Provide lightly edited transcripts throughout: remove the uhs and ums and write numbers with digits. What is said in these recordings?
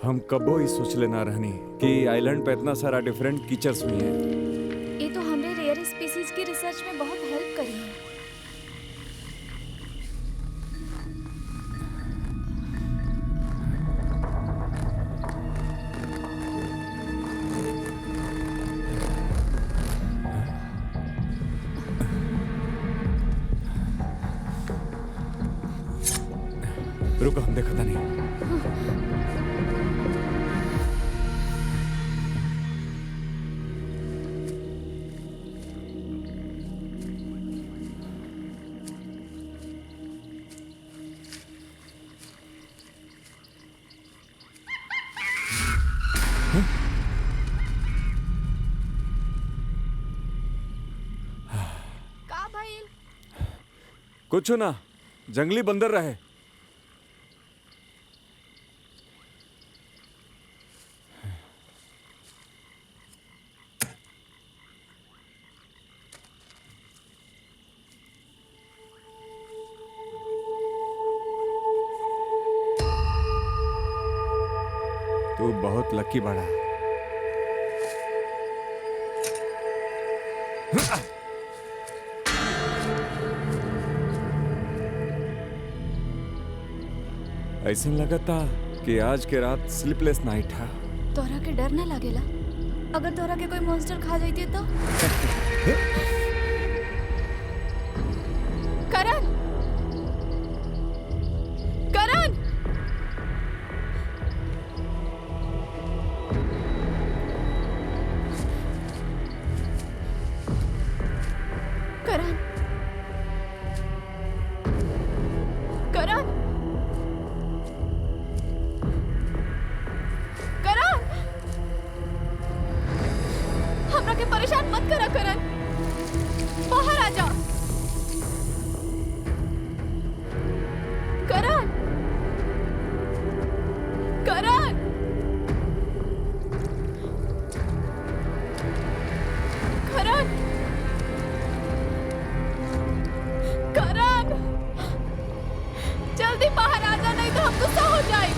हम कबो ही सोच लेना रहनी कि आइलैंड पे इतना सारा डिफरेंट कीचर्स भी है। ये तो हमरे रेयर स्पीसीज की रिसर्च में बहुत हेल्प करी है। रुको, हम देखता नहीं। का भाई? कुछ ना, जंगली बंदर रहे। तू बहुत लकी बड़ा। ऐसा लगता कि आज के रात स्लीपलेस नाइट है। तोरा के डर ना लागेला? अगर तोरा के कोई मॉन्स्टर खा जाती तो? करण! करण! करण! करण! करण! हमरा के परेशान मत करा करण। बाहर आ जा। करण! करण! करण! करण! जल्दी बाहर आ जा, नहीं तो हम गुस्सा हो जाए।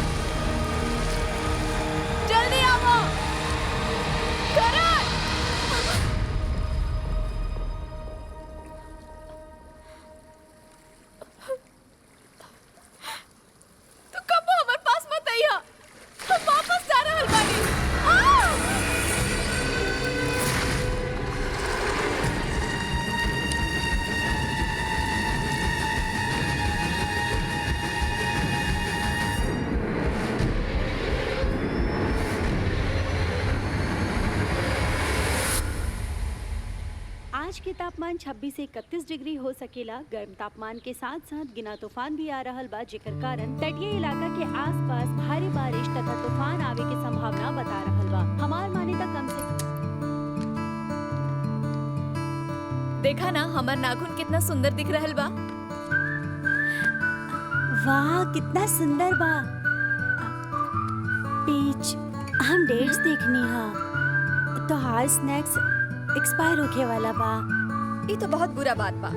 जल्दी आओ। करण! तू कब हमारे पास मत आइया। हम वापस जा रहल बानी। आ! आज के तापमान 26 से 31 डिग्री हो सकेला। गर्म तापमान के साथ साथ गिना तूफान भी आ रहल बा, जेकर कारण तटीय इलाका के आसपास भारी बारिश तथा तूफान आवे के संभावना बता रहल बा। हमार माने तक कम से देखा ना हमार नाखून कितना सुंदर दिख रहल बा। वाह, कितना सुंदर बा। पीच, हम डेट्स देखनी हा तो हार स्नैक्स एक्सपायर होके वाला बा। ये तो बहुत बुरा बात बा।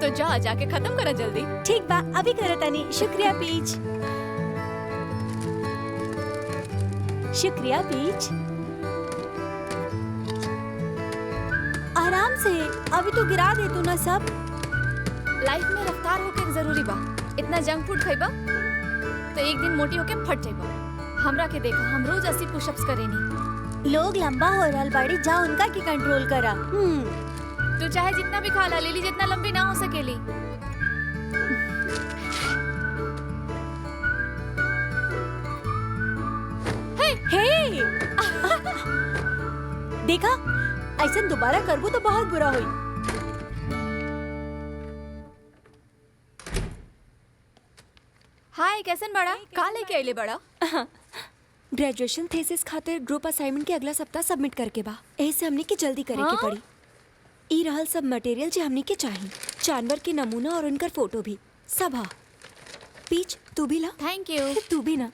तो जाके खत्म करा जल्दी। ठीक बा, अभी करतानी। शुक्रिया पीच। शुक्रिया पीच। आराम से, अभी तो गिरा दे तू ना सब। लाइफ में रफ्तार होके जरूरी बा। इतना जंक फूड खाइबा तो एक दिन मोटी होके फट जाइबा। हमरा के देखा, हम रोज 80 पुशअप्स करेनी। लोग लंबा हो रहल बाड़ी, जा उनका की कंट्रोल करा। तू चाहे जितना भी खा ला, लेली जितना लंबी ना हो सकेली। हे देखा, ऐसा दोबारा करबो तो बहुत बुरा हुई। हाय, कैसन बड़ा? का लेके आइले बड़ा? ग्रेजुएशन थीसिस खातिर ग्रुप असाइनमेंट के अगला सप्ताह सबमिट करके बा। ऐसे हमने की जल्दी करे के पड़ी। ई रहल सब मटेरियल जो हमने के चाहिए। जानवर के नमूना और उनकर फोटो भी सब हा। पीच, तू भी ला। Thank you. तू भी ना।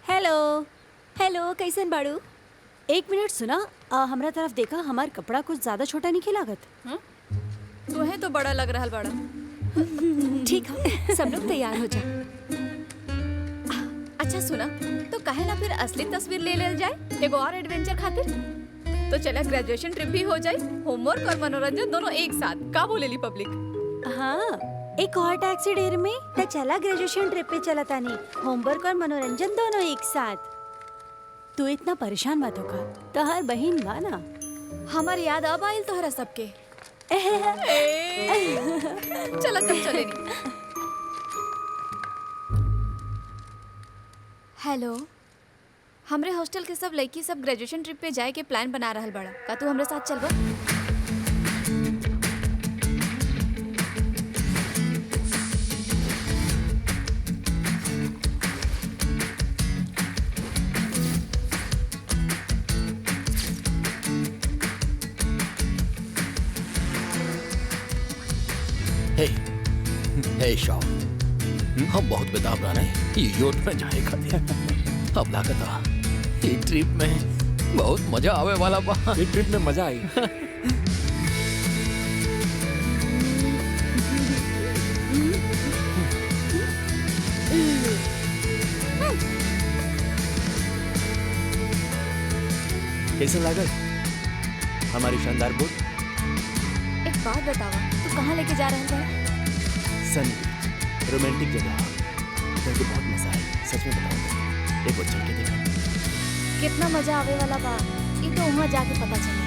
हेलो हेलो, कैसन बाड़ू? एक मिनट सुना, हमरा तरफ देखा। हमार कपड़ा कुछ ज्यादा छोटा नहीं लागत। तुम्हें तो बड़ा लग रहा बड़ा। ठीक है, सब लोग तैयार हो जा। अच्छा सुना, तो कहे ना फिर असली तस्वीर ले लेल जाए एगो और एडवेंचर खातिर। तो चला ग्रेजुएशन ट्रिप भी हो जाए, होमवर्क और मनोरंजन दोनों एक साथ। का बोलेली पब्लिक? हाँ, एक और टैक्सी डेर में तो चला ग्रेजुएशन ट्रिप पे चला तानी, होमवर्क और मनोरंजन दोनों एक साथ। तू इतना परेशान मत होगा, तो हर बहन माना। हमारी याद अब आयल तोहरा सबके। चला तब चले नी। हेलो, हमरे हॉस्टल के सब लड़की सब ग्रेजुएशन ट्रिप पे जाए के प्लान बना रहल बड़ा। का तू हमरे साथ चलबा? हे शॉ, हम बहुत बेताब रहे हैं ये यूट में जाए खातिर। अब लागता ये ट्रिप में बहुत मजा आवे वाला बा। ये ट्रिप में मजा आई। कैसे लागल हमारी शानदार बोट? एक बात बतावा, तू कहाँ लेके जा रहल बड़ा? सन रोमांटिक जगह तो बहुत मजा आई, सच में बताऊं। एक बार चल के देखो। कितना मजा आवे वाला बा, ये तो वहाँ जाके पता चले।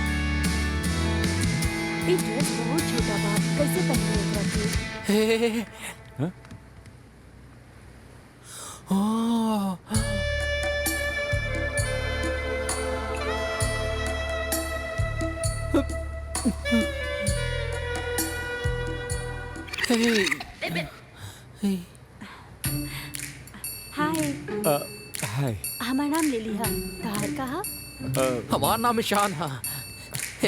ये ड्रेस बहुत छोटा बा, कैसे पहने एकरा के? हे हाँ? हाय, हाय। हमार नाम लिली है, तोहर कहा? हमार नाम ईशान है।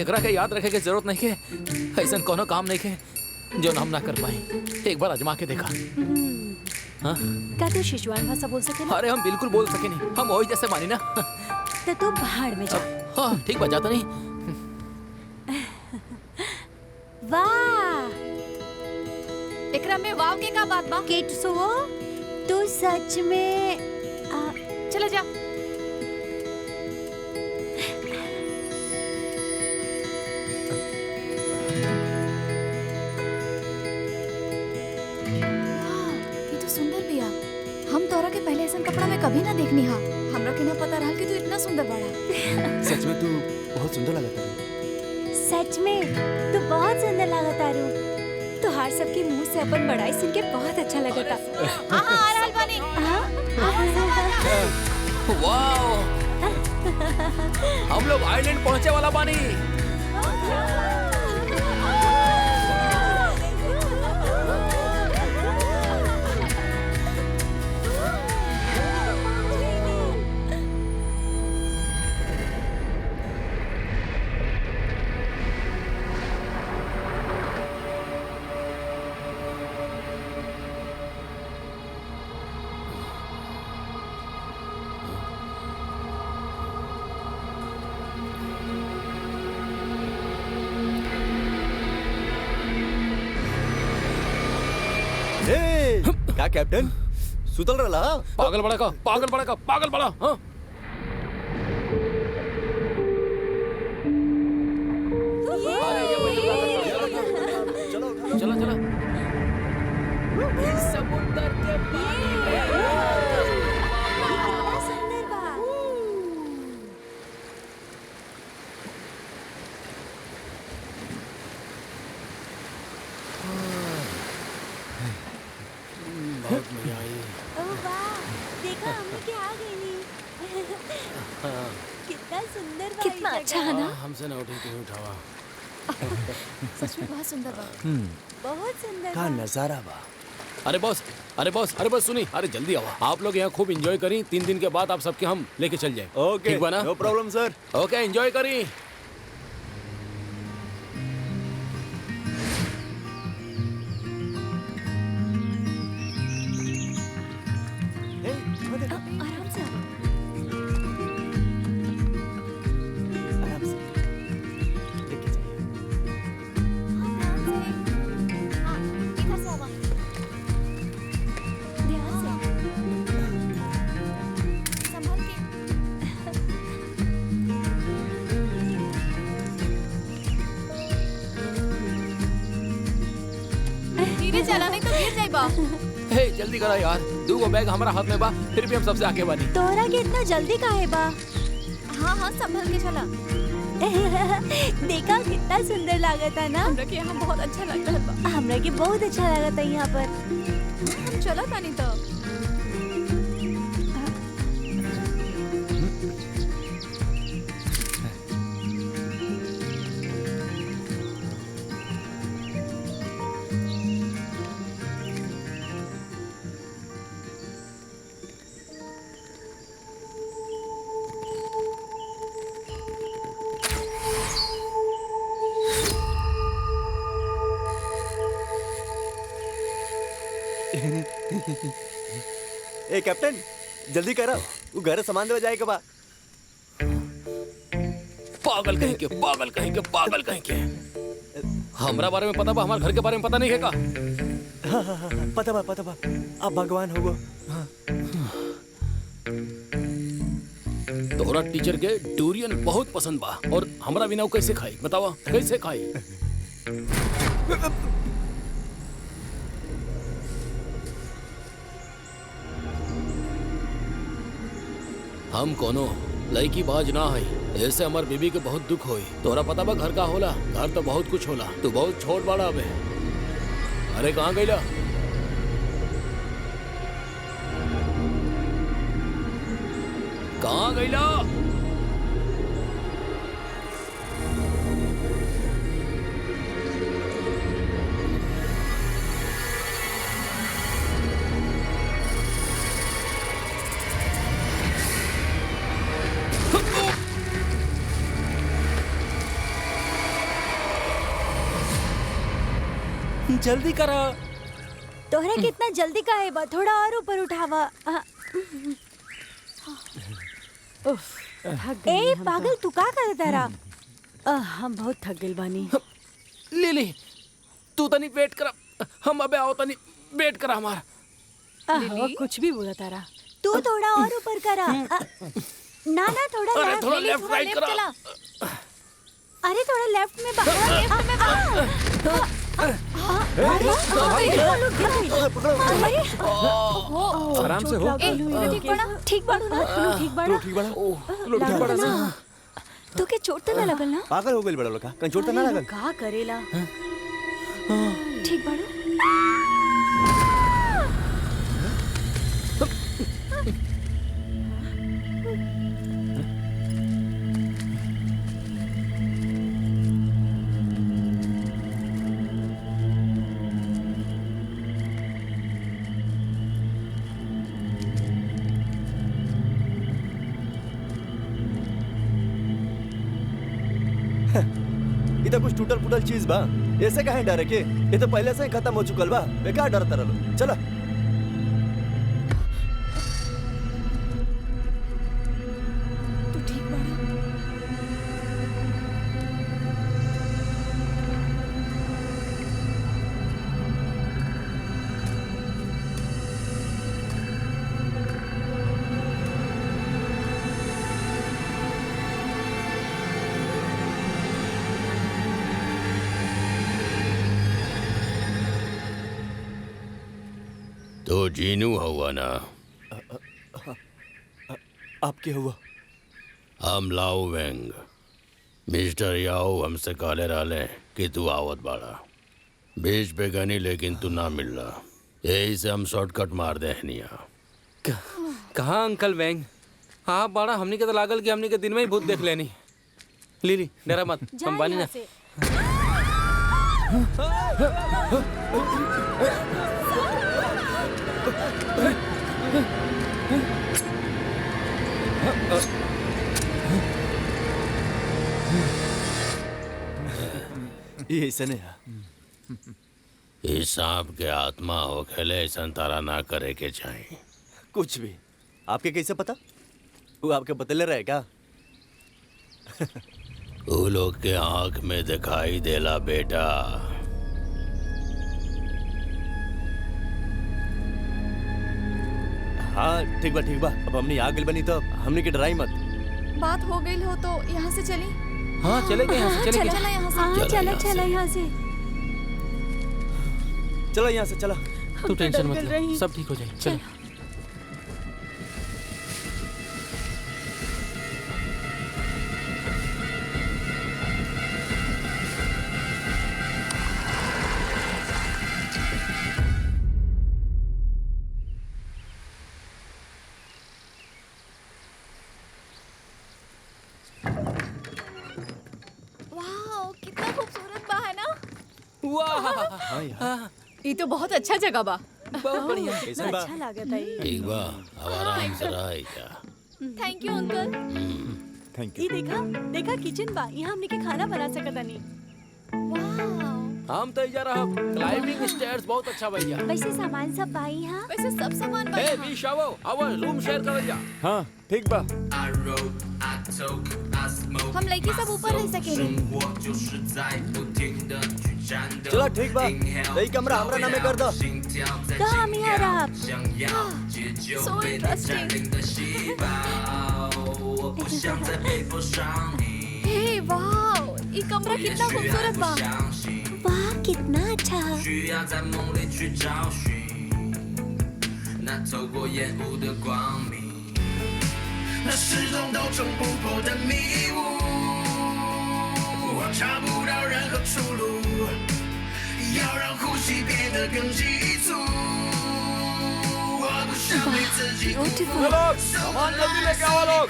एकरा के याद रखे के जरूरत नहीं के, ऐसा कोनो काम नहीं के जो हम ना कर पाए। एक बार आजमा के देखा। हाँ? का तू शिशुआन भाषा बोल सकेला? अरे हम बिल्कुल बोल सके नहीं, हम वही जैसे मानी ना। तो तू पहाड़ में जा। हाँ ठीक बात, जाता नहीं। वाह, एकरा में वाव के का बात बा? केटसो, तू सच में चला जा। ये तो सुंदर बिया। हम तोरा के पहले ऐसा कपड़ा में कभी ना देखनी हा। हमरा के ना पता रहल कि तू इतना सुंदर बड़ा। सच में तू बहुत सुंदर लगता है। सच में तू बहुत सुंदर लागत आरू। तोहार सबके मुंह से अपन बड़ाई सुन के बहुत अच्छा लगता। आ रहल बानी। वाओ, हम लोग आइलैंड पहुंचे वाला बानी। क्या कैप्टन सुतल रहा? पागल बड़ा का, पागल बड़ा का, पागल बड़ा। हाँ? चलो चलो। समुद्र के पानी सुंदर बा। बहुत मजा आई। ओ वाह, देखा हमने क्या आ गई नी। कितना सुंदर बा। कितना अच्छा है ना? हमसे ना उठी क्यों उठावा। सच में बहुत सुंदर बा। बहुत सुंदर का बा। नजारा बा। अरे बॉस, अरे बॉस, अरे बॉस सुनी, अरे जल्दी आओ। आप लोग यहाँ खूब एंजॉय करी। 3 दिन के बाद आप सबके हम लेके चल जाए। ओके, ठीक बा ना? नो प्रॉब्लम सर। ओके, एंजॉय करी। आराम से आओ। आराम से लेके जाइए। इधर से आवा। ध्यान से। बा। हे जल्दी करा यार, 2 बैग हमारा हाथ में बा, फिर भी हम सबसे आगे बानी। तोहरा के इतना जल्दी काहे बा? हाँ हाँ संभल के चला। देखा कितना सुंदर लागत है ना। हमरा के यहाँ बहुत अच्छा लग रहा बा। हमरा के बहुत अच्छा लागत है यहाँ पर। हम चला तानी तो। ए कैप्टन जल्दी करो, वो घर सामान देवे जाए के बा। पागल कहीं के, पागल कहीं के, पागल कहीं के। हमरा बारे में पता बा, हमारे घर के बारे में पता नहीं है का? हाँ, पता बा पता बा, आप भगवान हो गो। हाँ। तोहरा टीचर के डूरियन बहुत पसंद बा और हमरा बिना वो कैसे खाई? बतावा कैसे खाई? हम कोनो लड़की बाज ना है, ऐसे हमार बीबी के बहुत दुख होई। तोरा पता बा घर का होला? घर तो बहुत कुछ होला, तू बहुत छोट बड़ा अबे। अरे कहाँ गईला? कहाँ गईला? जल्दी करा। तोहरा के इतना जल्दी काहे बा? थोड़ा और ऊपर उठावा। ए पागल, तू का करे तारा? हम बहुत थक गइल बानी। लिली तू तनी वेट करा, हम अबे आओ तनी वेट करा हमार। कुछ भी बोला तारा। तू थोड़ा और ऊपर करा। ना ना थोड़ा अरे लेफ्ट। थोड़ा लेफ्ट राइट करा। चला। अरे थोड़ा लेफ्ट में आराम से हो। ठीक बड़ा। ठीक बाड़ू ना? ठीक बाड़ा? ठीक बड़ा। लोग ठीक बड़ा सा। तो के चोट तो ना लगल ना? पागल हो गई बड़ा लोग, कहीं चोट तो ना लगल? का करेला? ठीक बाड़ू? ये तो कुछ टूटल फूटल चीज बा, ऐसे काहे डरे के? ये तो पहले से ही खत्म हो चुकल बा, बेकार डरता रहो। चलो तू ठीक बाड़ा? तो जीनू हुआ ना? आपके हुआ? हम लाओ वेंग। मिस्टर याओ हमसे काले राले कि तू आवत बाड़ा। बीच पे गनी लेकिन तू ना मिल रहा, यही से हम शॉर्टकट मार दे हनिया। कहाँ अंकल वेंग? हाँ बड़ा, हमनी के तो लागल कि हमनी के दिन में ही भूत देख लेनी। लिली डरा मत, हम बानी ना। ये ऐसे नहीं है। इस सांप के आत्मा हो खेले ऐसा तारा ना करे के चाहिए। कुछ भी आपके कैसे पता? वो आपके बतले रहे क्या? वो लोग के आंख में दिखाई देला बेटा। हाँ ठीक बा। अब हमने आग बनी तो हमने की डराई मत। बात हो गई हो तो यहाँ से चली। हाँ चले गए, यहाँ से चले गए। चला यहाँ से। हाँ चलो चला यहाँ चला से। यहाँ से। चलो यहाँ से चला। तू टेंशन मत डर ले, रही। सब ठीक हो जाए। चल। वाह कितना खूबसूरत बा है ना। वाह, हाँ यार ये तो बहुत अच्छा जगह बा। बहुत बढ़िया। कैसन बा? अच्छा लागत है। ठीक बा, अब आराम से रह जा। Thank you uncle. थैंक ये यू। देखा देखा किचन बा, यहाँ हमने के खाना बना सकत नहीं। वाह हम तो जा रहा क्लाइंबिंग स्टेयर्स बहुत अच्छा भैया। वैसे सामान सब बा यहाँ। वैसे सब सामान बा ए यहाँ। बीश आवो, आवो रूम शेयर कर जा। हाँ ठीक बा। हम लड़की सब ऊपर रह सकेनी। चलो ठीक बा, यही कमरा हमरा नामे कर दो। कहाँ हम यहाँ रहा? So interesting. हे वाह ये कमरा कितना खूबसूरत बा। वाह कितना अच्छा। 需要在梦里去找寻，那透过烟雾的光明，那始终都冲不破的迷雾，我找不到任何出路，要让呼吸变得更急促，我不想被自己辜负。 लोग सामान जल्दी लेके आओ लोग।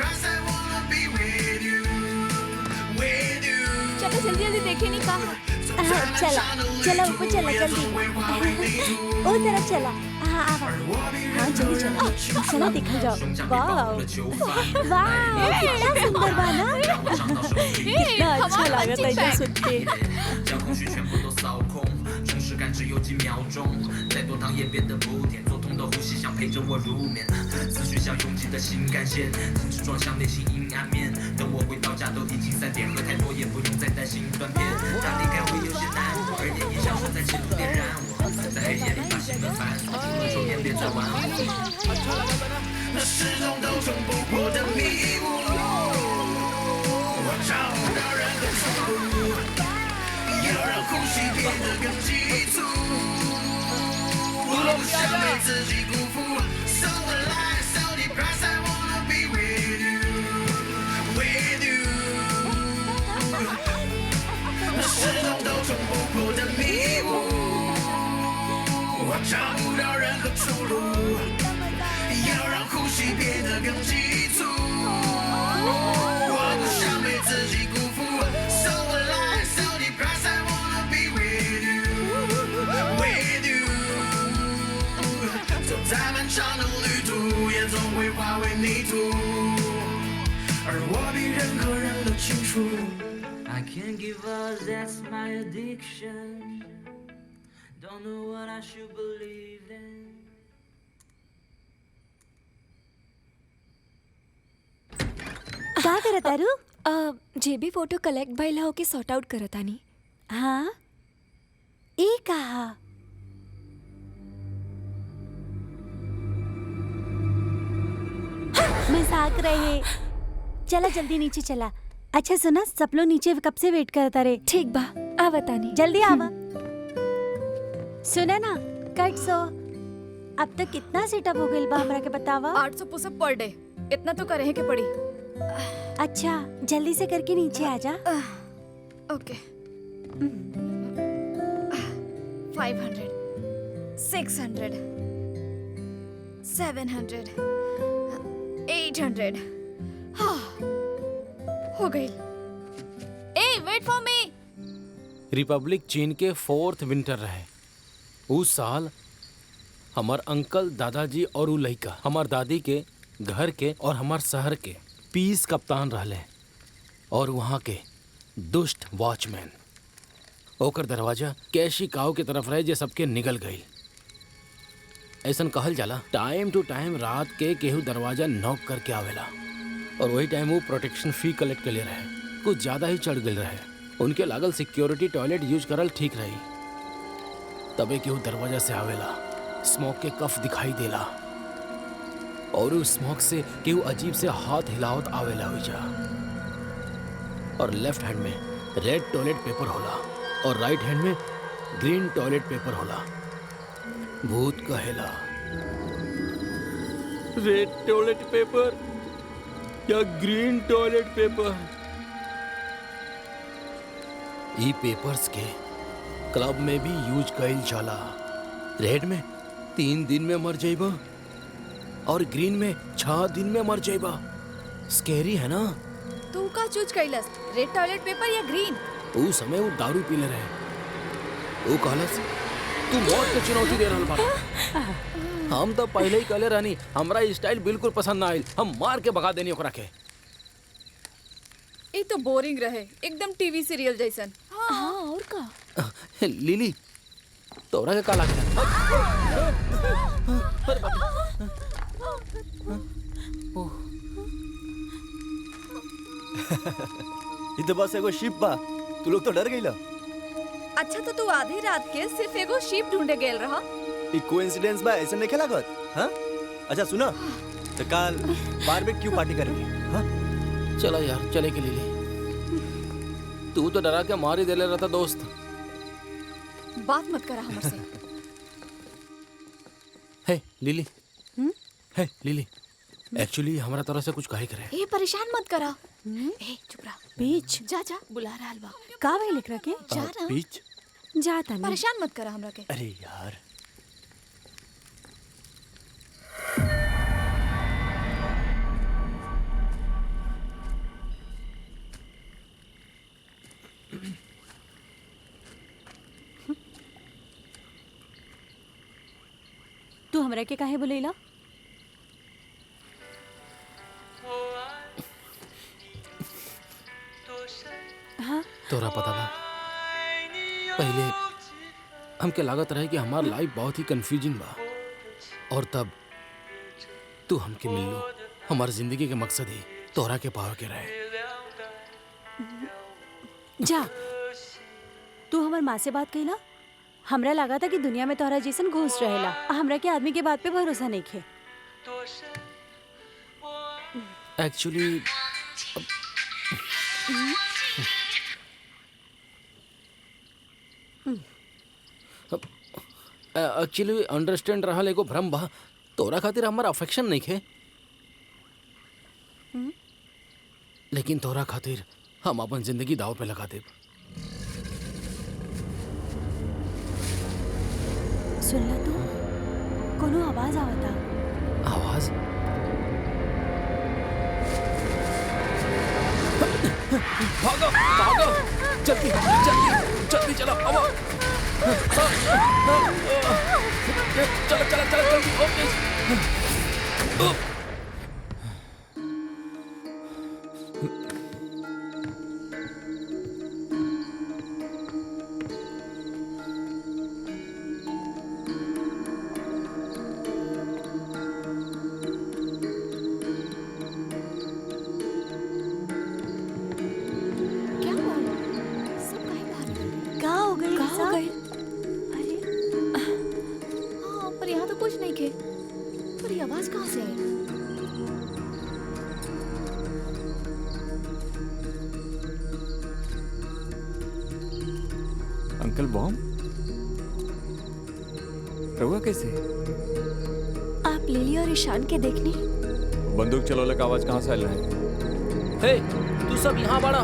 चलो जल्दी जल्दी देखे नहीं कहा। चला चला ऊपर चला जल्दी। ओ तरफ चला। हाँ हाँ जल्दी चला। चला देखा जाओ। वाह वाह कितना सुंदर बा ना। कितना अच्छा लागत है इधर सुन के। 将空虚全部都扫空，城市感只有几秒钟，再多糖也变得不甜，做痛的呼吸想陪着我入眠，思绪像拥挤的新干线，停止撞向内心阴暗面，等我回到家都已经3点，喝太多也不用再担心断片，但离开会有些难，而电影像是在企图点燃我，在黑夜里把心的烦锁，进了抽烟别再玩我，那始终都冲不破的迷雾，我找不到任何出路。 要让呼吸变得更急促，我不想被自己辜负。So alive, so depressed, I wanna be with you, with you。那始终都冲不破的迷雾，我找不到任何出路。要让呼吸变得更急促，我不想被自己辜负。So alive, so depressed, I wanna be with you, with you。走在漫长的旅途，也总会化为泥土，而我比任何人都清楚。I can't give up, that's my addiction. Don't know what I should believe in. का करत तारू? जे भी photo collect भइला होके sort out करत आनी। हाँ ई कहा मजाक रहे। चला जल्दी नीचे चला। अच्छा सुना सब लोग नीचे कब से वेट करता रहे। ठीक बा आवत आनी। जल्दी आवा। सुना ना कट सो अब तक कितना सेटअप हो गइल बा हमरा के बतावा। 800 पुशअप पर डे इतना तो करे के पड़ी। अच्छा जल्दी से करके नीचे आ जा। ओके 500 600 700 800 हो गई। ए वेट फॉर मी। रिपब्लिक चीन के 4th विंटर रहे। उस साल हमार अंकल दादाजी और उ लड़का हमार दादी के घर के और हमार शहर के पीस कप्तान रहले और वहाँ के दुष्ट वॉचमैन। ओकर दरवाजा कैशी काव के तरफ रहे जे सबके निगल गई। ऐसन कहल जाला टाइम टू टाइम रात के केहू दरवाजा नॉक करके आवेला और वही टाइम वो प्रोटेक्शन फी कलेक्ट के लिए रहे। कुछ ज्यादा ही चढ़ गई रहे। उनके लागल सिक्योरिटी टॉयलेट यूज करल ठीक रही। तबे केहू दरवाजा से आवेला, स्मोक के कफ दिखाई देला और उस स्मोक से केहू अजीब से हाथ हिलावत आवेला हुईजा। और लेफ्ट हैंड में रेड टॉयलेट पेपर होला और राइट हैंड में ग्रीन टॉयलेट पेपर होला। भूत कहेला रेड टॉयलेट पेपर या ग्रीन टॉयलेट पेपर। ई पेपर्स के क्लब में भी यूज कइल जाला। रेड में 3 दिन में मर जाइबा और ग्रीन में 6 दिन में मर जाइबा। स्कैरी है ना? तू का चूज कैलस, रेड टॉयलेट पेपर या ग्रीन? उस समय वो दारू पीले रहे। वो कहलस तू मौत के चुनौती दे रहल बा। हम तो पहले ही कहले रहनी हमरा स्टाइल बिल्कुल पसंद ना आइल, हम मार के भगा देनी ओकरा के। ये तो बोरिंग रहे, एकदम टीवी सीरियल जैसन। हाँ और का? लिली तोरा के का लागल? ये तो बस एगो शिप बा, तू लोग तो डर गइला। अच्छा तो तू आधी रात के सिर्फ एगो शीप ढूंढे गेल रहा? ये कोइंसिडेंस बा, ऐसे नहीं लागत? हाँ? अच्छा सुनो, तो कल बारबेक्यू पार्टी करेंगे। हाँ? चला यार, चले के लिली। तू तो डरा के मार ही देले रहता दोस्त। बात मत करा हमसे। हे लिली, हे लिली, एक्चुअली हमारा तरफ से कुछ कहे करे। ए परेशान मत करा। ए चुप रहा। बीच जा जा, बुला रहा बा। का भाई लिख रखे? जा ना। बीच? जाता नहीं। परेशान मत करा हमरा के। अरे यार। तू हमरा के काहे बुलेला? हाँ? तोरा पता बा, पहले हमके लागत रहे कि हमार लाइफ बहुत ही कंफ्यूजिंग बा, और तब तू हमके मिल लो। हमार जिंदगी के मकसद ही तोरा के पावे के रहे। जा, तू हमार माँ से बात कइला? हमरा लगा था कि दुनिया में तोहरा जैसन घुस रहेला। हमरा के आदमी के बात पे भरोसा नहीं खे। एक्चुअली अंडरस्टैंड रहा एगो भ्रम बा। तोरा खातिर हमारा अफेक्शन नहीं खे, लेकिन तोरा खातिर हम अपन जिंदगी दाव पे लगा देब। सुनला तू? कोनो आवाज आवता। आवाज? भागो भागो, जल्दी जल्दी जल्दी चलो। चलो चलो चलो जल्दी। ओके। क्या हुआ? सब काहे बाहर निकल गए? का हो गई? का हो गई? अरे हाँ, पर यहाँ तो कुछ नहीं खे। पर ये आवाज कहाँ से आई? अंकल बॉम, रहुआ कैसे? आप लिली और ईशान के देखनी? बंदूक चलोले का आवाज कहाँ से आयल रहे? हे, तू सब यहाँ बाड़ा।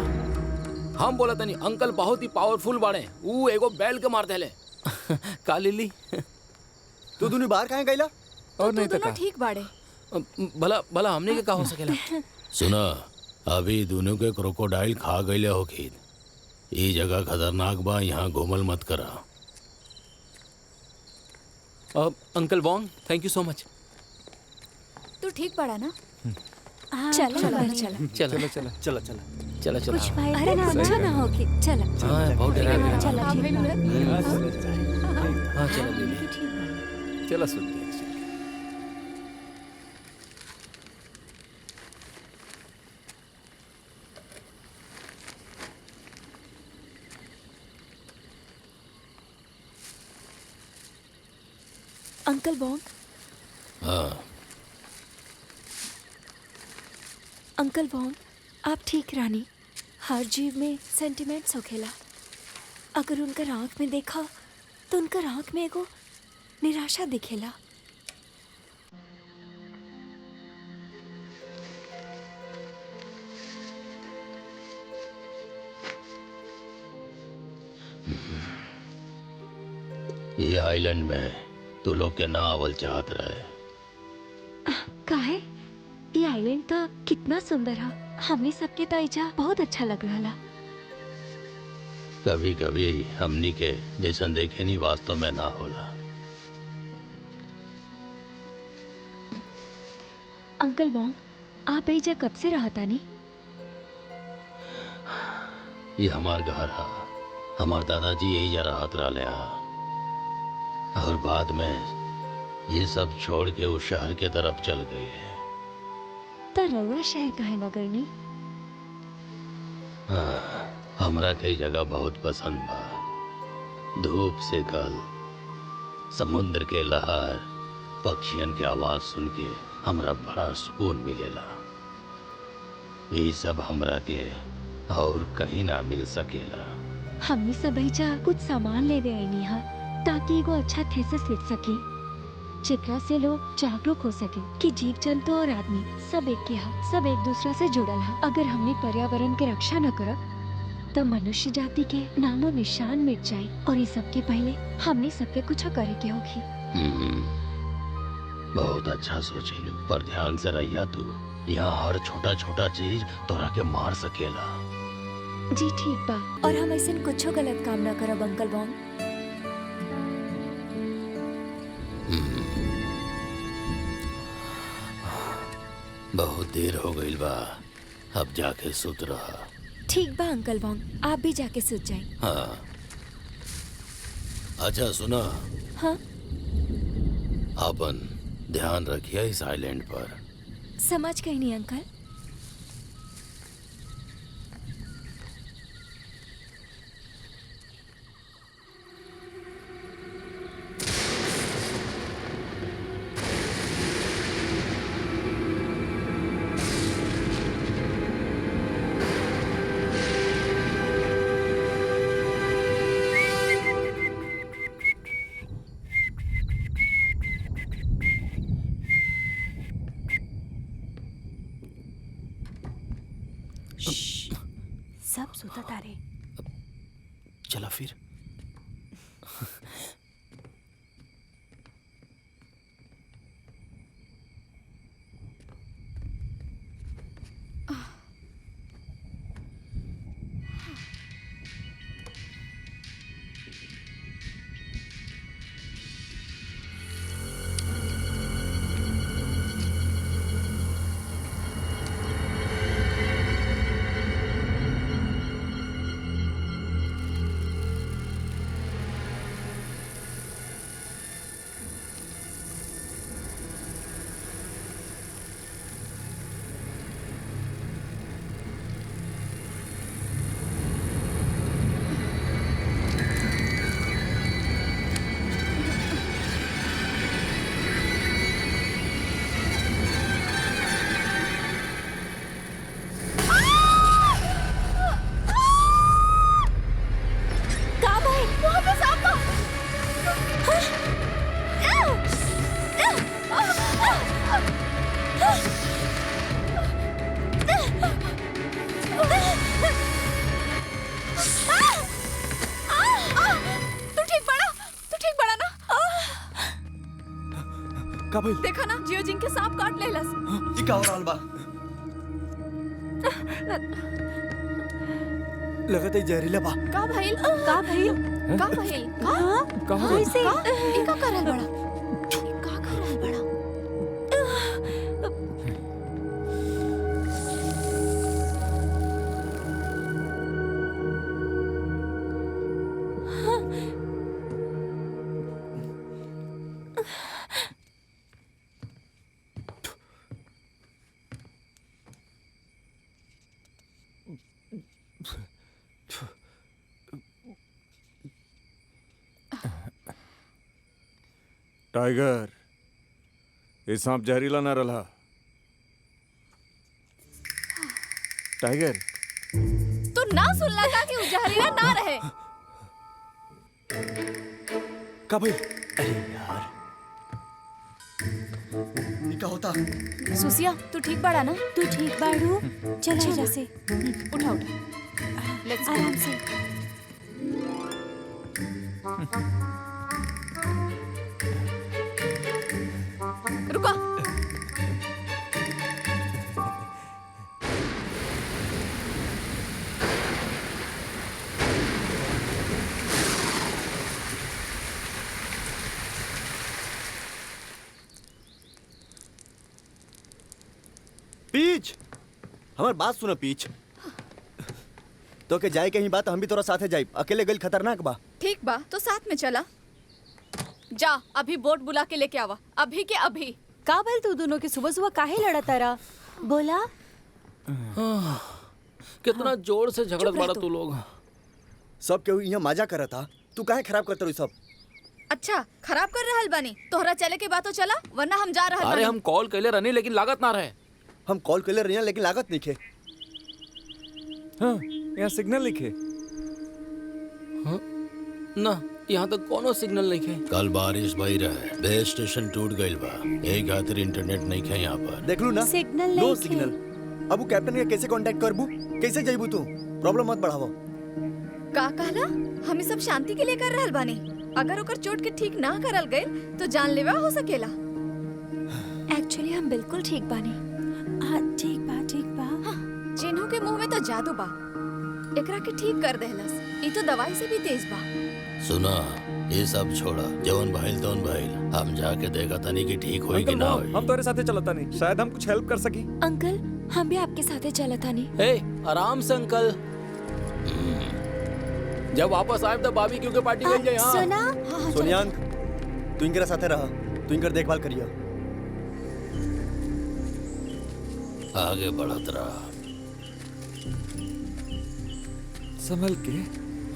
हम बोला तनी अंकल बहुत ही पावरफुल बाड़े, ऊ एगो बैल के मार देले। का लिली? तू दोनों बाहर काहे गइला? और तू नहीं तो दोनों का? ठीक बाड़े। भला भला हमने के का हो सकेला? सुना, अभी दोनों के क्रोकोडाइल खा गईले होखी। ई जगह खतरनाक बा, यहाँ घूमल मत करा। Uncle Wong, thank you so much. तू ठीक पड़ा ना? चलो चलो, अंदर चलो। चलो। चलो चला चला। चलो चलो। कुछ भाई अरे ना अच्छा ना होके चलो। हाँ बहुत डरा गया। चलो हाँ, ठीक भाई, है। उधर। हाँ चलो लिली। चला सुनते हैं। अंकल बॉन्ग, हाँ, अंकल बॉन्ग, आप ठीक रानी। हर जीव में सेंटिमेंट्स होखेला। अगर उनकर आँख में देखा तो उनकर आँख में एगो निराशा दिखेला। ये आइलैंड में तू लोग के ना आवल चाहत रहे। काहे? ये आइलैंड तो कितना सुंदर है। हमने सबके तईजा बहुत अच्छा लग रहा। कभी कभी हमनी के जैसन देखे नहीं वास्तव में ना होला। अंकल बॉन्ग, आप एजा कब से रहता नहीं? ये हमार घर है। हमार दादाजी यही जा राहत रहा और बाद में ये सब छोड़ के उस शहर के तरफ चल गए। तो रउआ शहर काहे न गईनी? हमरा कई जगह बहुत पसंद बा। धूप से कल, समुद्र के लहर, पक्षियन के आवाज सुन के हमरा बड़ा सुकून मिलेला। ये सब हमरा के और कहीं ना मिल सकेला। हमने सब एजा कुछ सामान ले दे आईनी हा ताकि एगो अच्छा थीसिस लिख सके, जेकरा से लोग जागरूक हो सके कि जीव जंतु और आदमी सब एक के हा, सब एक दूसरा से जुड़ल हा। अगर हमने पर्यावरण के रक्षा न करब तो मनुष्य जाति के नामो निशान मिट जाए और ये सबके पहले हमने सबके कुछ करे के होगी। बहुत अच्छा सोचिलू, पर ध्यान से रहिया तू। यहाँ हर छोटा छोटा चीज तोरा के मार सकेला। जी ठीक बा। और हम ऐसे कुछो गलत काम ना करब अंकल बॉन्ग। बहुत देर हो गई बा, अब जाके सुत रहा। ठीक बा अंकल बॉन्ग, आप भी जाके सूत जाएं। हाँ, अच्छा सुना। हाँ, अपन ध्यान रखिए इस आइलैंड पर। समझ गई नहीं अंकल। सब सुता तारे। चला फिर। का भाई? देखा ना, जियो जिंग के सांप काट लेलस। ई का हो रहल बा? लगत है जहरीला बा। का भइल? का भइल? का भइल? का कैसे? ई का करल बड़ा? ई का करल बड़ा? टाइगर, ये सांप जहरीला ना रहा। टाइगर, तू ना सुनला का कि उ जहरीला ना रहे। का भाई? अरे यार, क्या होता? सुसिया तू ठीक बाड़ा ना? तू ठीक बाड़ू? चल चल से उठा उठा लेट्स आराम से। रुको। पीच, हमार बात सुनो पीच। तो के जाए कहीं बात हम भी तोरा साथे जाई, अकेले गइल खतरनाक बा। ठीक बा तो साथ में चला। जा अभी बोट बुला के लेके आवा, अभी के अभी। का भल तू दोनों के सुबह सुबह काहे लड़त रहा? बोला कितना जोर से झगड़त चुप रह बाड़ा तू। तू लोग। सब केहू यहाँ मजा करत था, तू काहे खराब करत रही सब? अच्छा खराब कर रहल बानी, तोहरा चले के बात तो चला, वरना हम जा रहल अरे बानी। हम कॉल कैले रहनी लेकिन लागत ना रहे। हम कॉल कर ले रही हैं लेकिन लागत नहीं खे। हाँ यहाँ सिग्नल लिखे। ना यहाँ तक कोनो सिग्नल नहीं है। कल बारिश भई रहे, बेस स्टेशन टूट गइल बा, यही खातिर इंटरनेट नहीं है यहाँ पर। देख लू ना, सिग्नल नो नहीं सिग्नल। अब वो कैप्टन के कैसे कांटेक्ट करबू, कैसे जाइबू तू? प्रॉब्लम मत बढ़ावो। का कहला? हम सब शांति के लिए कर रहल बानी। अगर ओकर चोट के ठीक ना करल गए तो जानलेवा हो सकेला। एक्चुअली हम बिल्कुल ठीक बानी। हाँ ठीक बा ठीक बा। चिन्हू के मुंह में तो जादू बा, एकरा के ठीक कर देहलस। ई तो दवाई से भी तेज बा। सुना, ये सब छोड़ा, जवन भइल तवन भइल, हम जाके देखा तनी कि ठीक होई कि अंकल ना वो, होई। हम तुम्हारे साथे चलता नहीं, शायद हम कुछ हेल्प कर सकी। अंकल हम भी आपके साथे चलत तानी। ए आराम से अंकल, जब वापस आए तो बाबी क्यों के पार्टी गई जाए। हाँ सुना हाँ सोनियांक, तू इनके साथे रहा, तू इनकर देखभाल करिया। आगे बढ़त रहा। संभल के,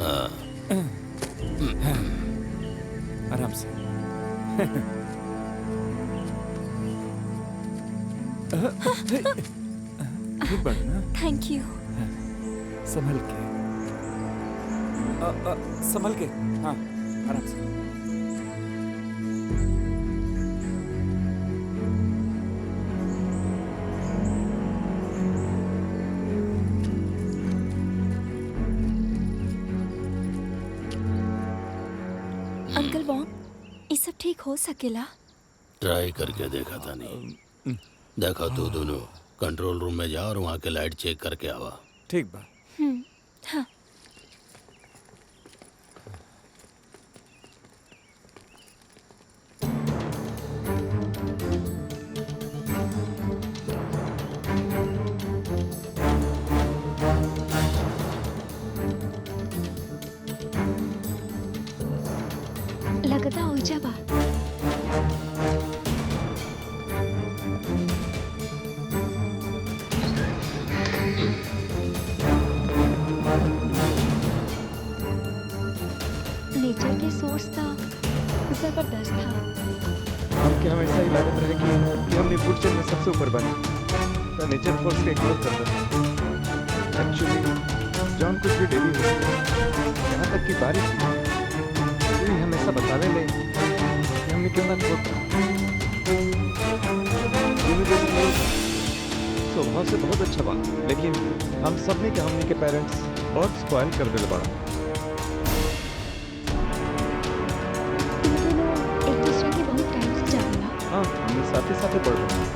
हाँ, आराम से। ठीक बात ना? Thank you. संभल के, संभल के। हाँ आराम से। अंकल वॉन ये सब ठीक हो सकेला? ट्राई करके देखा था नहीं। देखा तू दोनों कंट्रोल रूम में जा और वहाँ के लाइट चेक करके आवा। ठीक बा। हाँ लगता हो जा बा। नेचर के सोर्स था जबरदस्त था। हमके हमेशा ही लागत रहे कि हमने फूड चेन में सबसे ऊपर बने, तो नेचर फोर्स का इग्नोर करता था। एक्चुअली जॉन कुछ भी डेली हो, यहाँ तक कि बारिश भी हमेशा बतावे ले कि हमने क्यों ना छोड़ा। स्वभाव से बहुत अच्छा बा, लेकिन हम सब ने के हमने के पेरेंट्स बहुत स्पॉइल कर दिल बड़ा। तुम दोनों एक दूसरे के बहुत टाइम से जानेला। हाँ हमने साथ ही साथ पढ़ रहे हैं।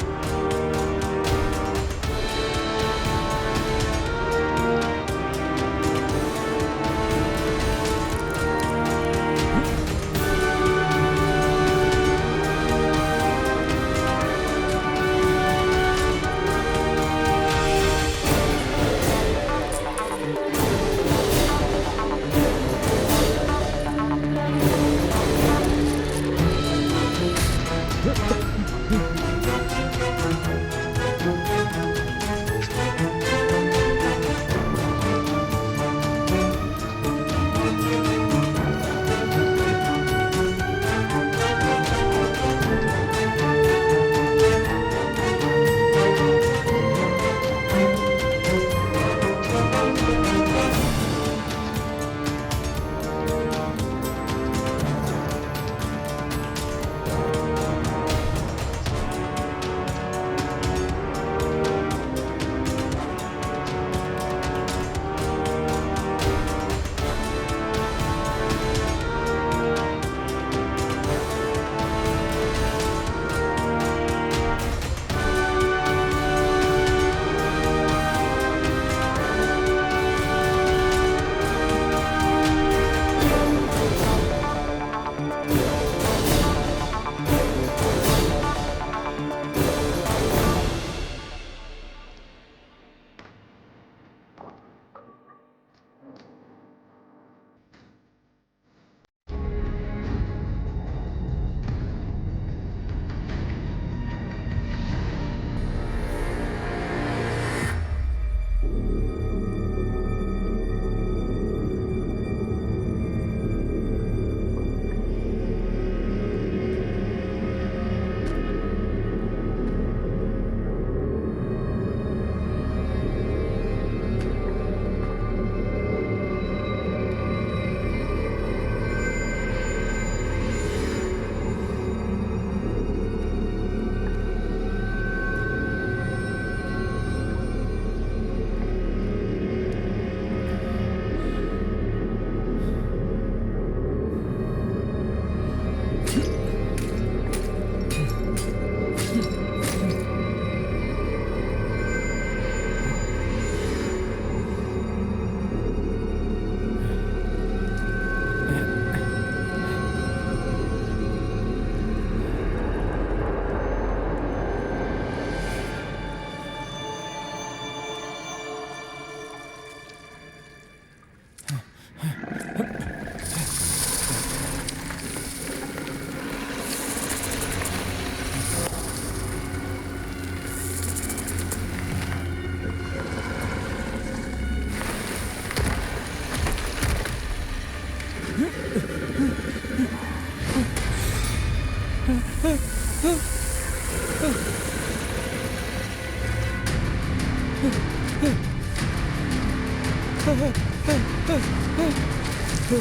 का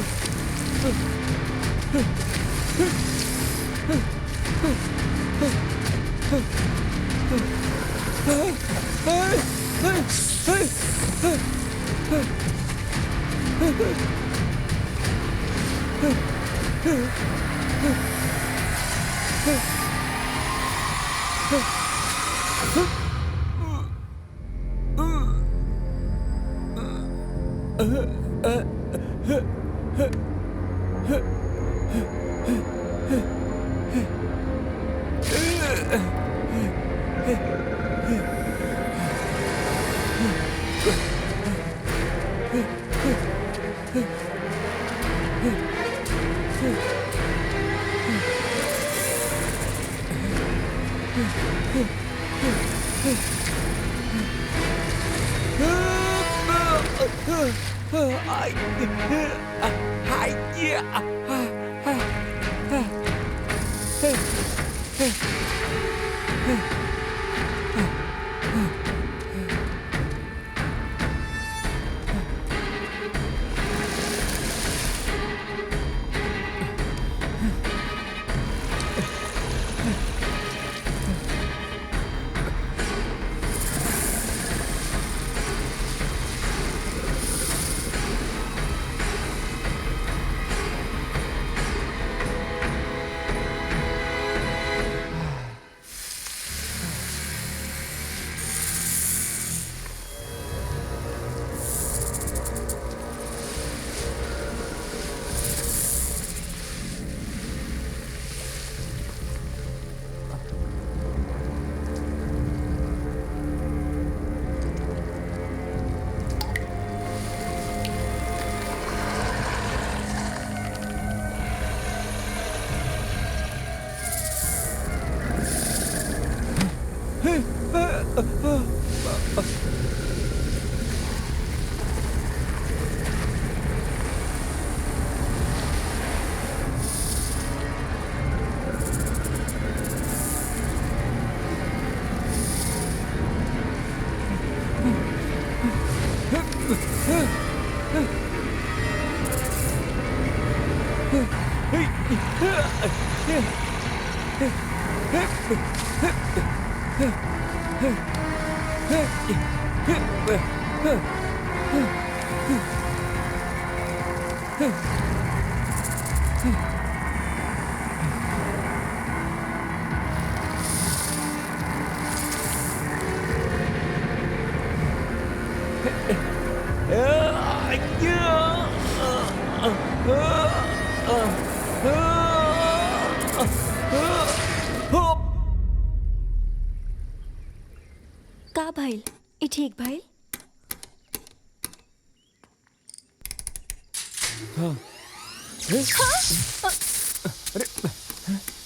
भाई ई ठीक भाई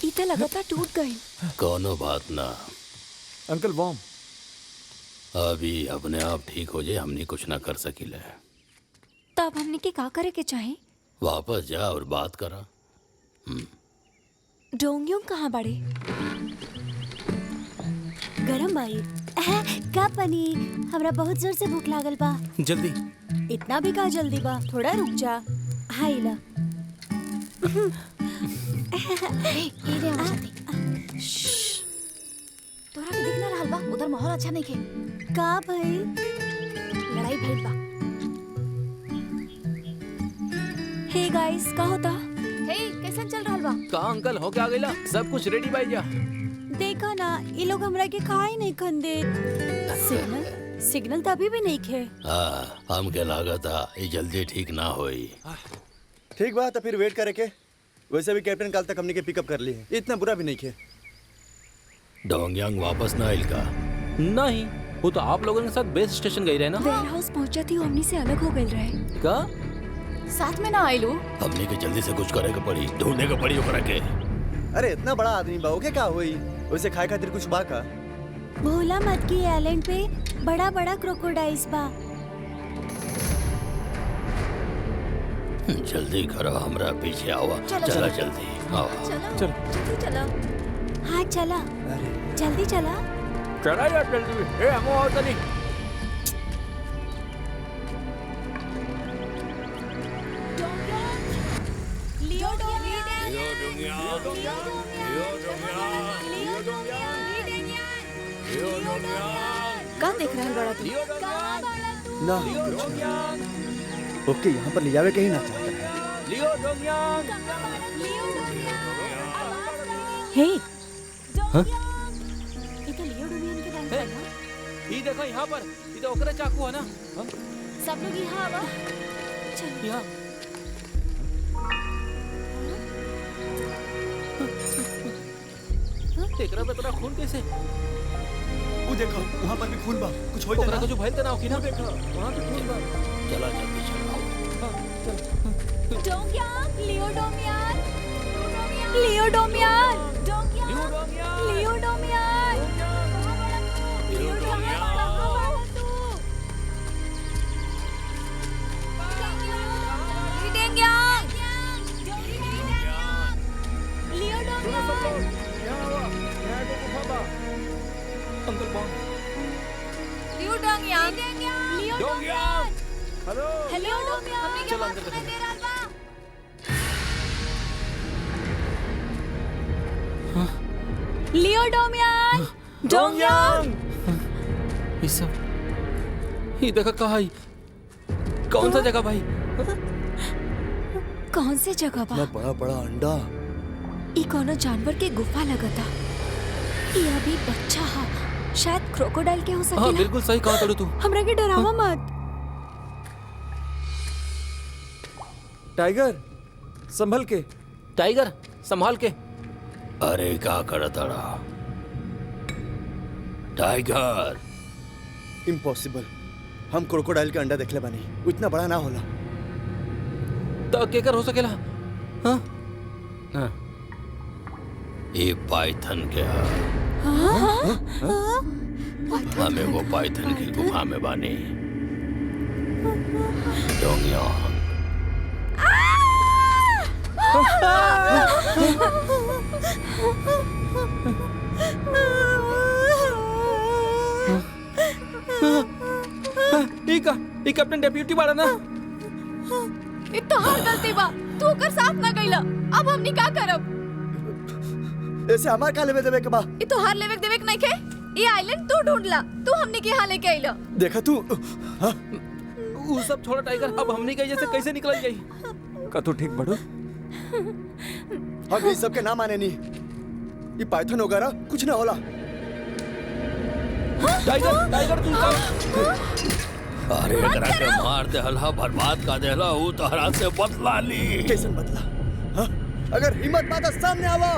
ई तो लगातार टूट गए। कोनो बात ना, अंकल बॉम अभी अपने आप ठीक हो जाए, हमनी कुछ ना कर सकिले। तब हमने के का करे के चाहे? वापस जा और बात करा। डोंगियों कहाँ बड़े? गरम आई का पनी, हमरा बहुत जोर से भूख लागल बा। जल्दी। इतना भी का जल्दी बा, थोड़ा रुक जा। हाय ला ए रे आ जाती। तोरा के दिख ना रहल बा, उधर माहौल अच्छा नहीं खे। का भाई? लड़ाई भइल बा। हे गाइस का होता? हे कैसन चल रहल बा? का अंकल हो क्या गइला? सब कुछ रेडी भाई जा। देखा ना, ये लोग हमरा के खाए नहीं खंदे। सिग्नल तो अभी भी नहीं खे। हमके लागत ये जल्दी ठीक ना होई। ठीक बात है, फिर वेट करे के। वैसे भी कैप्टन कल तक हमने के पिकअप कर ली है, इतना बुरा भी नहीं खे। डोंगयांग वापस ना आइल का? नहीं, वो तो आप लोगों के साथ बेस स्टेशन गई रहे ना। वेयर हाउस पहुंचा थी, हमनी से अलग हो गए रहे। का साथ में ना आइलू? हमने के जल्दी से कुछ करे के पड़ी, ढूंढने के पड़ी ओकरा के। अरे इतना बड़ा आदमी बा, ओके का होई? वैसे खाए खातिर कुछ बा का? भूला मत कि आइलैंड पे बड़ा बड़ा क्रोकोडाइल्स बा। जल्दी करो, हमरा पीछे आवा। चला जल्दी आवा। चलो जल्दी चलो। हाँ चला, जल्दी चला। चला यार जल्दी। ए हम आओ तनी। का देख रहल बड़ा तू? ना ओके यहाँ पर ले जावे कहीं ना चाहता है। हे हाँ? ये तो लियो डोमियन के बैंक है ना? ये देखो यहाँ पर, ये तो ओकरा चाकू है ना? हाँ? सब लोग यहाँ आवा। यहाँ एकरा पे तोरा खून कैसे? वो देखो वहाँ पर भी खून बा, कुछ हो ओकरा को जो भइल त ना होखी ना? देखो वहाँ पे खून बा। चला जल्दी चलाओ। डोंगयांग, लियो डोमियन, लियो डोमियन, लियो डोमियन, लियो डोमियन, कहाँ बड़ा तू? लियो डोमियन, अंकल बॉन्ग। लियो डोंगयांग, लियो डोमियन, हेलो हेलो डोमियन, हमने चलो क्या अंदर बात देखो। दे रहा बा? लियो डोमियन, डोंगयांग, ये सब ये देखा कहाँ है? कौन सा जगह भाई? कौन से जगह बा? ना बड़ा बड़ा अंडा। ई कोनो जानवर के गुफा लगता। ये अभी बच्चा हा, शायद क्रोकोडाइल के हो हाँ सकेला। बिल्कुल सही कहा तड़ू तू। हमरा के डरावा मत। टाइगर संभल के। टाइगर संभाल के। अरे का करतड़ा टाइगर? इम्पॉसिबल, हम क्रोकोडाइल के अंडा देखले बानी, वो इतना बड़ा ना होला। तो केकर हो सकेला? हाँ? हाँ। ये पाइथन के हमें वो पाइथन की गुफा में बानी। डोंगयांग ई कैप्टन डेप्यूटी बाड़ा ना? ये तो हर गलती बा, तू ओकर साथ ना गइला। अब हमनी का करब? ऐसे हमार का लेवे देवे के बा। ये तो हर लेवेक देवेक नहीं खे। ये आइलैंड तू ढूंढला, तू हमनी के यहाँ लेके आइला। देखा तू हाँ? वो सब छोड़ा टाइगर, अब हमनी के जैसे कैसे निकल जाई? का तू ठीक बड़ो? हम ये सब के ना माने नहीं, ये पाइथन वगैरह कुछ ना होला। टाइगर टाइगर तू सब अरे एकरा के मार देहला, बर्बाद का देहला, ऊ तोहरा से बदला ली। कैसन बदला? हाँ? अगर हिम्मत बा तो सामने आवा।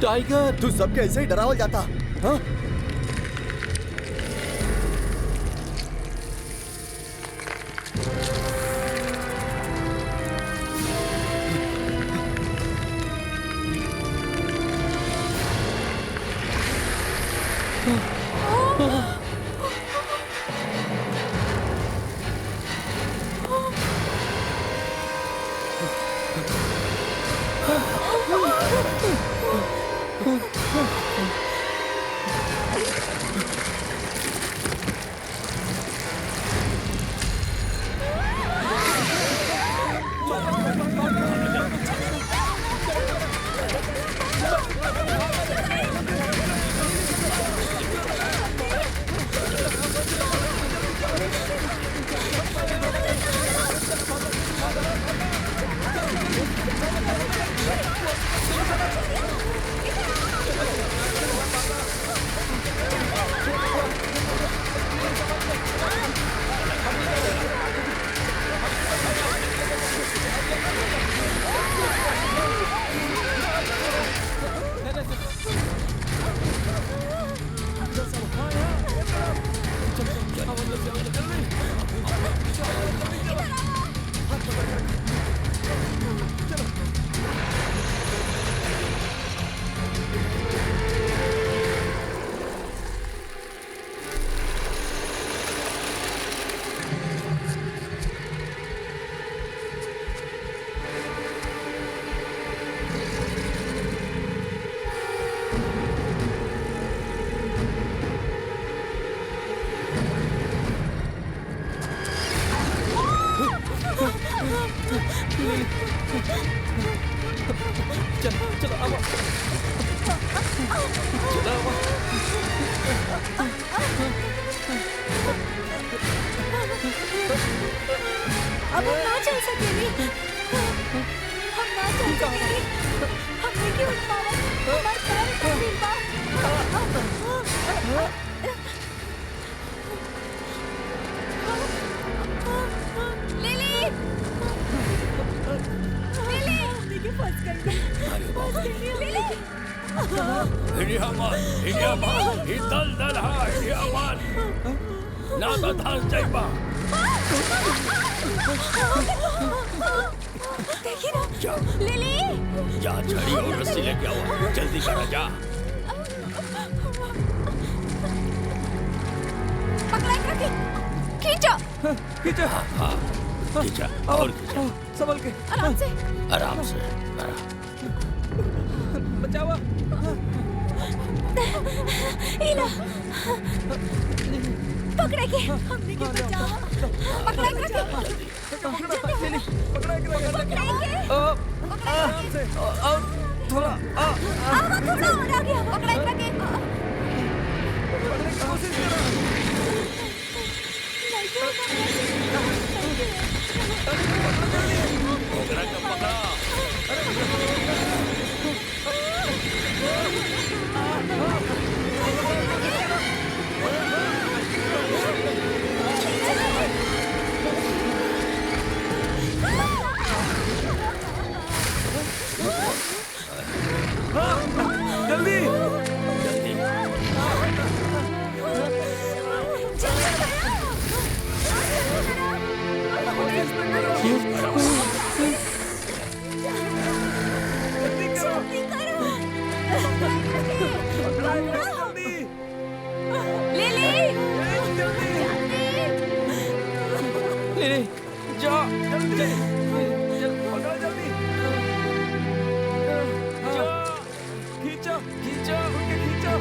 टाइगर तू सबके ऐसे ही डरावल जाता। हाँ? चलो चलो आओ चलो आओ अब हम ना चल सकेंगे, हम ना चल सकेंगे, हमने क्यों उठ पावा, हमारे पैर टूट गइल बा। लिली लिली देखिए फंस गई। अरे बाबा लिली इंडिया मान ही दल दल हा इंडिया मान ना तो धास जाइबा देखिए ना जा लिली जा छड़ी और रस्सी लेके आओ जल्दी करा जा पकड़ा रखे खींचो खींचो हाँ खींचा और खींचा संभल के आराम से आराम से बचाओ इला पकड़े के हमने क्यों बचावा, पकड़ा रखे लिली पकड़ा के आराम से और थोड़ा थोड़ा और आ गया पकड़ा रखे पकड़ने की कोशिश करो ओकरा का पकड़ा जल्दी जल्दी जल्दी करो पकड़ा जल्दी लिली जल्दी लिली जा जल्दी पकड़ो जल्दी खींचो खींचो उनके खींचो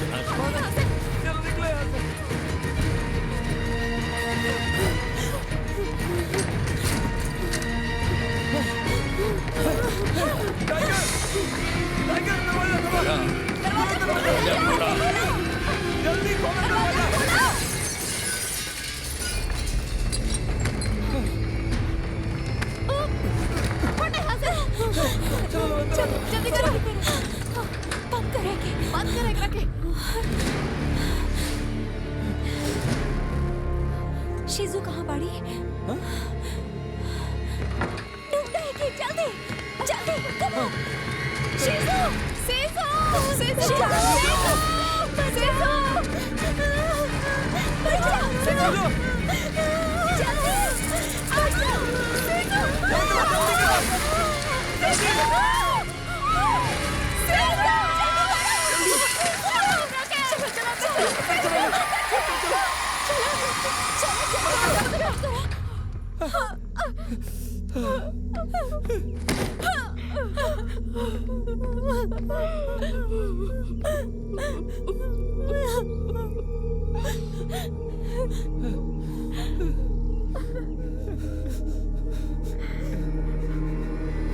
चलो निकलो यहाँ से टाइगर टाइगर दरवाजा खोलो जल्दी खोलो दरवाजा जल्दी करो बंद करेंगे। बंद करे रखे शिजू कहाँ बाड़ी? ढूंढेगी, जल्दी जल्दी कम ऑन। सीसो सीसो सीसो सीसो बचा सीसो जल्दी बचा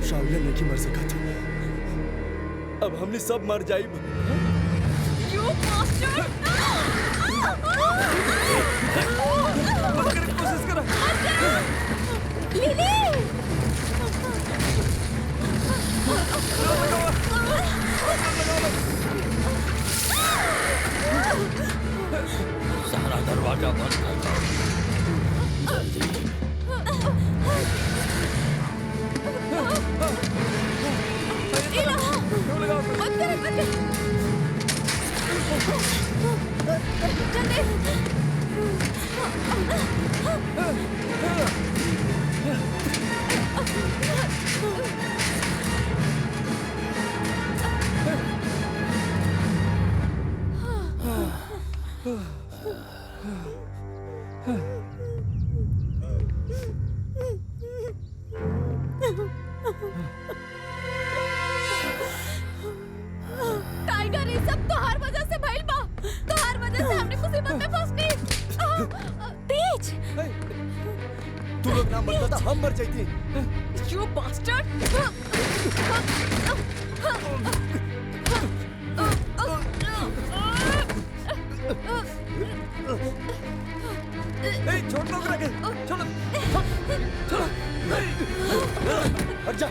शाविला नहीं मर सका था अब हमने सब मर जाइब करने की कोशिश करो सारा दरवाजा बंद कर दो जल्दी बंद करे जल्दी ना मरता था हम मर जाती। You bastard! ए छोड़ दो रखे, छोड़ो, छोड़ो, हट जा।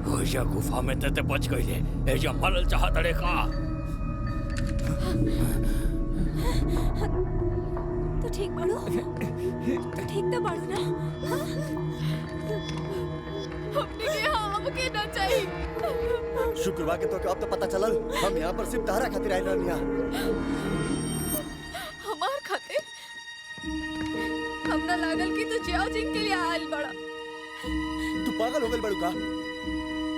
ओजा गुफा में ते बच गईले एजा मरल चाहत रे का तो ठीक बाड़ू तो ठीक तो बाड़ू ना हमने के हमके ना चाहिए। शुक्रवार के तो अब तो पता चलल हम यहाँ पर सिर्फ तारा खातिर आए रहनी यहाँ। हमार खातिर हमरा लागल कि तू जिया जिंग के लिए आयल बड़ा। तू पागल हो गई बड़ू का?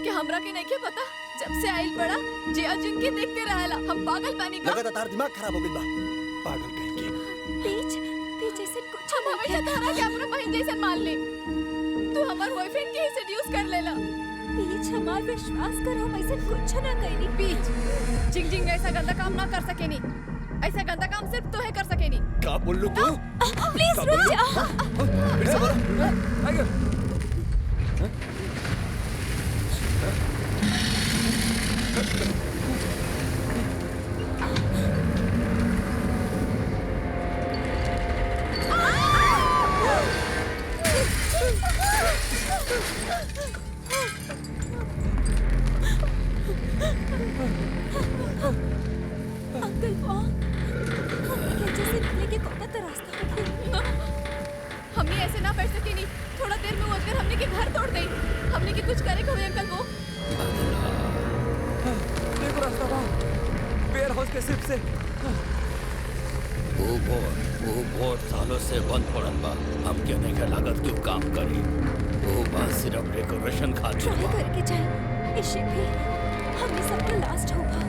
कि हमरा के नहीं के पता जब से आयल बड़ा जिया जिंग के देखते रहला हम पागल बानी का। लगा तार दिमाग खराब हो गई बा। पागल कहेंगे। पीछ पीछ ऐसे कुछ हम हमेशा तारा के अपना बहन जैसे मान ले। तू हमार बॉयफ्रेंड के सेड्यूस कर लेला। पीछ हमार विश्वास करो हम ऐसे कुछ ना कइनी। पीछ जिंग जिंग ऐसा गंदा काम ना कर सकेनी। ऐसा गंदा काम सिर्फ तू है कर सकेनी। क्या बोल लू तू? प्लीज रुक जा। फिर से बोलो। अंकल कौन कैसे से निकले के कौन सा रास्ता है? हमने ऐसे ना बैठ सकेनी। थोड़ा देर में वो अगर हमने के घर तोड़ दे हमने के कुछ करे हुए अंकल को। देखो रास्ता वहाँ वेयर हाउस के सिर्फ से वो बहुत सालों से बंद पड़ल बा। हम के नहीं का लागत क्यों काम करी वो बस सिर्फ डेकोरेशन खातिर ट्राई बा। करके जाए इसे भी हमने सबका लास्ट होगा।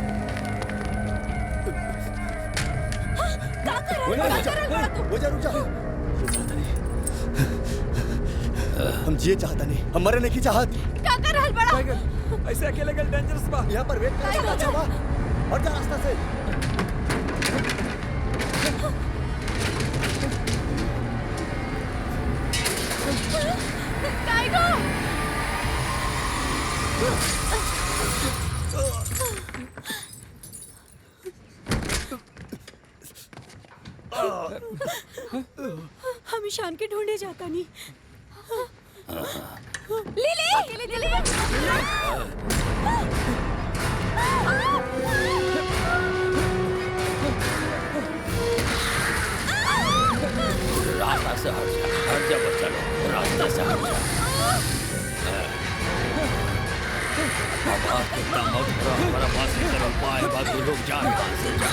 का कर वो जा रुक जा। हम जिए चाहता नहीं हम मरे नहीं की चाहत। क्या कर रहल बड़ा? टाइगर ऐसे अकेले गल डेंजरस बा। यहाँ पर वेट कर अच्छा बा और जा रास्ता से। टाइगर हम ईशान के ढूंढे जाता नहीं। लिली अकेले चली रास्ता से हट जा बच्चा लोग रास्ता से हट जा। अब कितना मत करो हमारा पास ही करो पाए बाकी लोग जा यहाँ से जा।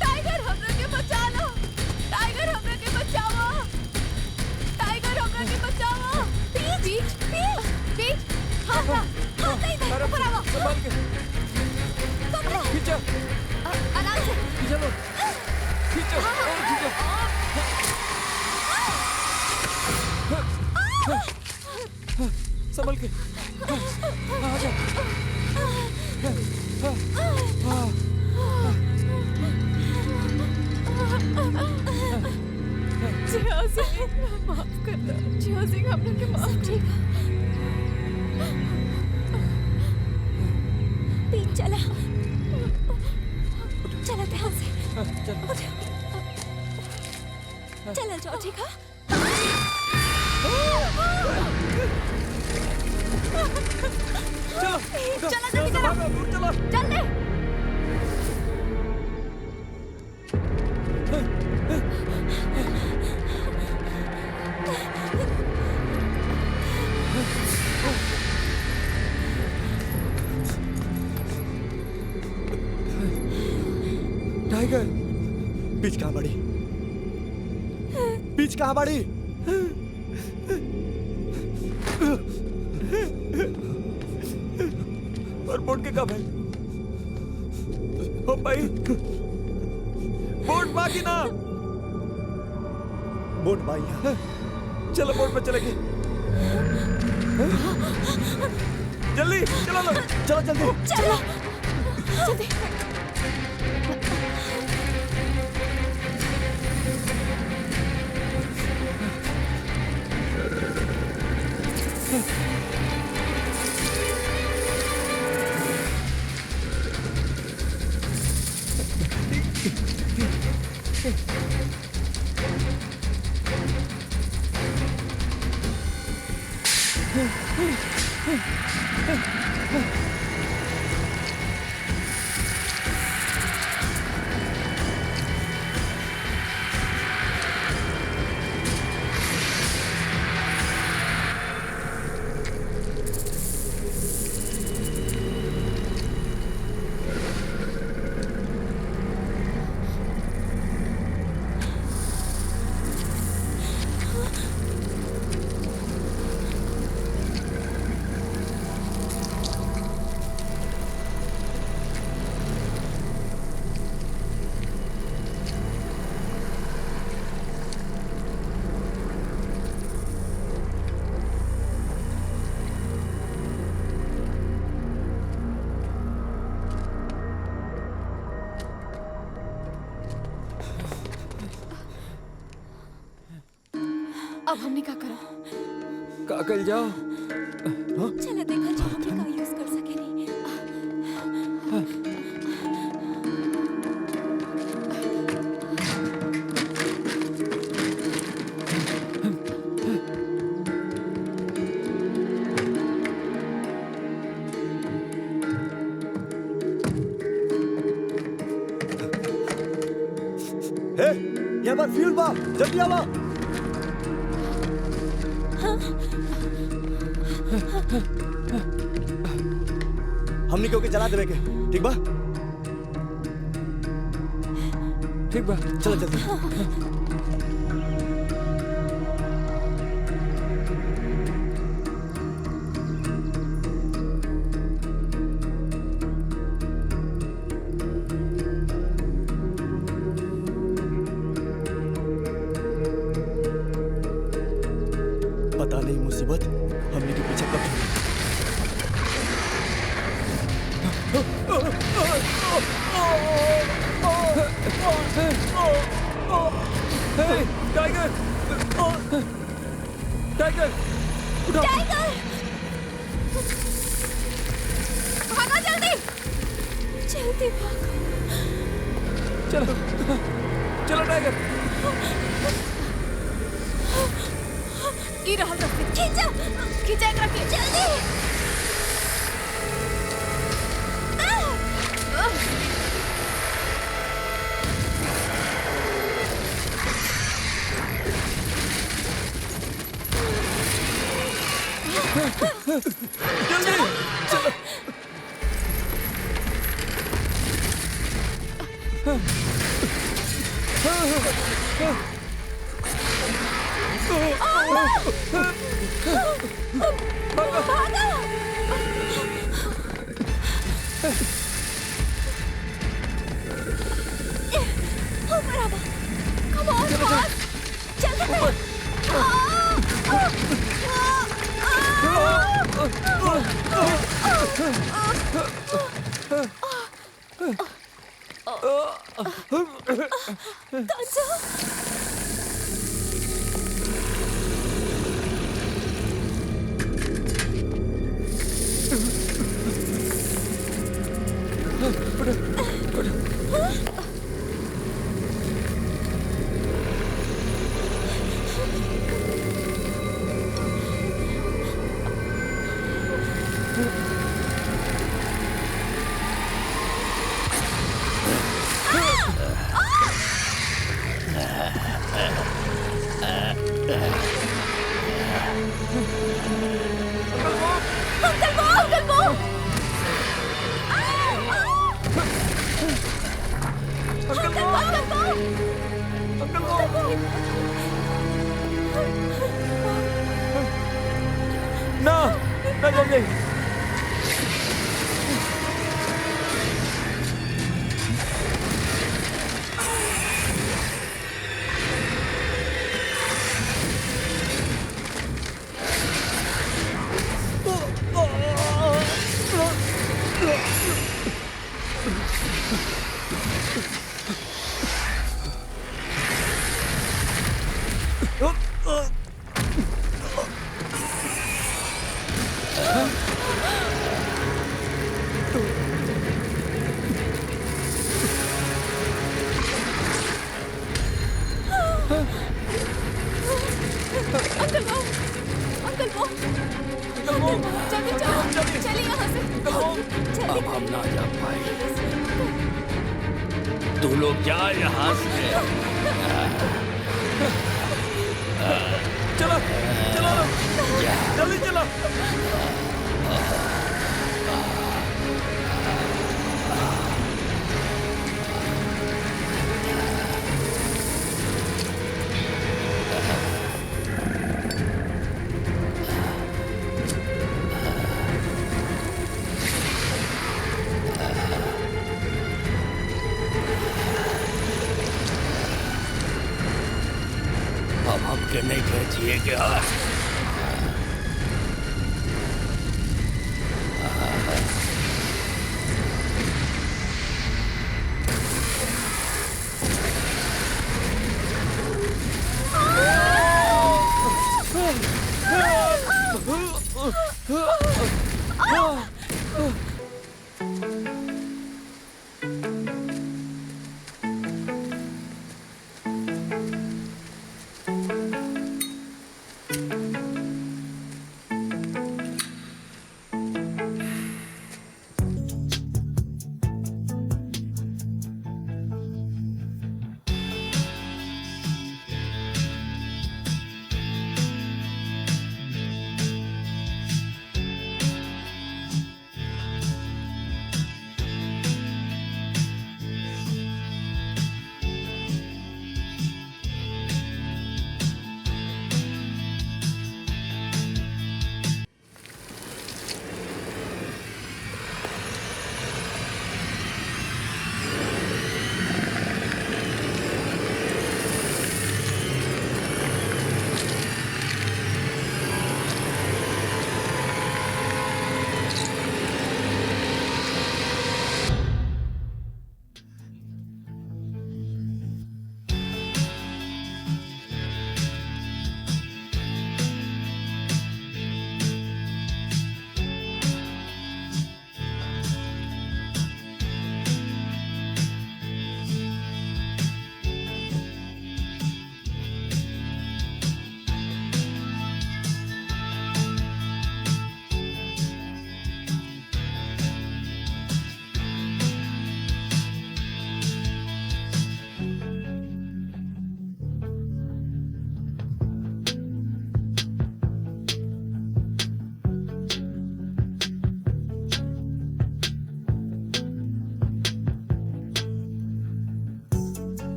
टाइगर हमरा के बचा लो। टाइगर हमरा के बचाओ। टाइगर हमरा के बचाओ। बीच बीच हां हां नहीं ऊपर आओ। संभाल के खींचो आराम से चलो खींचो और खींचो। संभल के आ जा। जिया सिंह माफ कर दो। जिया सिंह हम लोग के माफ ठीक पीछ चला चला ध्यान से चला जाओ ठीक है। चला जल्दी करो जल्दी। टाइगर बीच कहाँ बड़ी बीच कहाँ बड़ी और बोट के कब है ओ भाई बोट बाकी ना बोट भाई चलो बोट पे चलेंगे जल्दी चलो लो चलो जल्दी चलो जल्दी अब हमने क्या करा का कल जाओ चला देखा जो हमने का यूज कर सके नहीं हे यहाँ पर फ्यूल बा जल्दी आओ हमने क्यों के जला देवे के ठीक बा ठीक बा चलो जल्दी पता नहीं मुसीबत हमने के पीछे कब छुड़ी। टाइगर टाइगर उठो टाइगर भागो जल्दी जल्दी भागो चलो चलो टाइगर की रहल रखी खींचो खींचा एक रखी जल्दी जल्दी चलो गई। अंकल वो जल्दी चलो, चलिए यहाँ से। अब हम ना जा पाए। तू लोग जा यहाँ से। चलो चलो जल्दी चलो। अब हमके नहीं भेजिए क्या?